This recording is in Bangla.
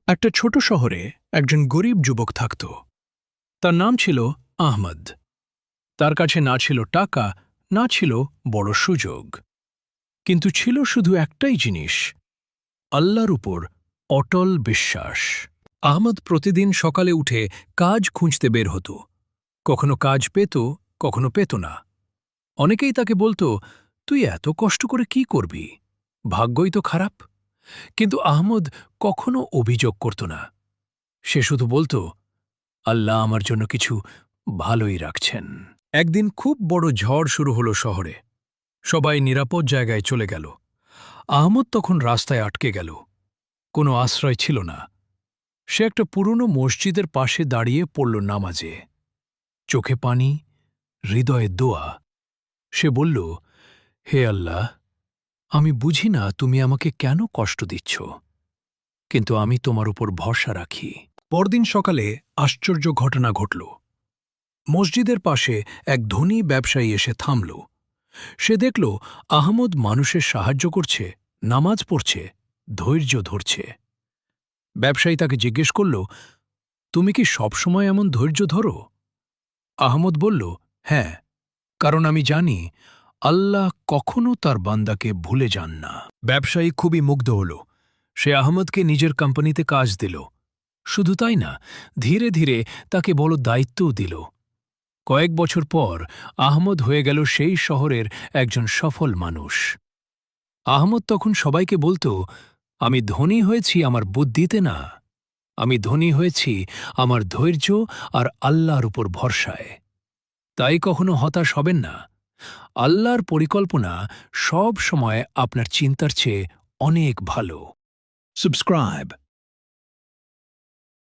একটা ছোট শহরে একজন গরিব যুবক থাকত। তার নাম ছিল আহমদ। তার কাছে না ছিল টাকা, না ছিল বড় সুযোগ, কিন্তু ছিল শুধু একটাই জিনিস: আল্লাহর উপর অটল বিশ্বাস। আহমদ প্রতিদিন সকালে উঠে কাজ খুঁজতে বের হতো। কখনো কাজ পেত, কখনো পেত না। অনেকেই তাকে বলতো, তুই এত কষ্ট করে কি করবি, ভাগ্যই তো খারাপ। কিন্তু আহমদ কখনো অভিযোগ করত না। সে শুধু বলতো, আল্লাহ আমার জন্য কিছু ভালোই রাখছেন। একদিন খুব বড় ঝড় শুরু হলো শহরে। সবাই নিরাপদ জায়গায় চলে গেল। আহমদ তখন রাস্তায় আটকে গেল। কোনো আশ্রয় ছিল না। সে একটা পুরনো মসজিদের পাশে দাঁড়িয়ে পড়ল নামাজে। চোখে পানি, হৃদয়ে দোয়া। সে বলল, হে আল্লাহ, আমি বুঝি না তুমি আমাকে কেন কষ্ট দিচ্ছ, কিন্তু আমি তোমার উপর ভরসা রাখি। পরদিন সকালে আশ্চর্য ঘটনা ঘটল। মসজিদের পাশে এক ধনী ব্যবসায়ী এসে থামল। সে দেখল আহমদ মানুষের সাহায্য করছে, নামাজ পড়ছে, ধৈর্য ধরছে। ব্যবসায়ী তাকে জিজ্ঞেস করল, তুমি কি সবসময় এমন ধৈর্য ধরো? আহমদ বলল, হ্যাঁ, কারণ আমি জানি আল্লাহ কখনো তার বান্দাকে ভুলে যান না। ব্যবসায়ী খুবই মুগ্ধ হল। সে আহমদকে নিজের কোম্পানিতে কাজ দিল। শুধু তাই না, ধীরে ধীরে তাকে বড় দায়িত্বও দিল। কয়েক বছর পর আহমদ হয়ে গেল সেই শহরের একজন সফল মানুষ। আহমদ তখন সবাইকে বলতো, আমি ধনী হয়েছি আমার বুদ্ধিতে না, আমি ধনী হয়েছি আমার ধৈর্য আর আল্লাহর উপর ভরসায়। তাই কখনো হতাশ হবেন না। আল্লাহর পরিকল্পনা সব সময় আপনার চিন্তার চেয়ে অনেক ভালো। সাবস্ক্রাইব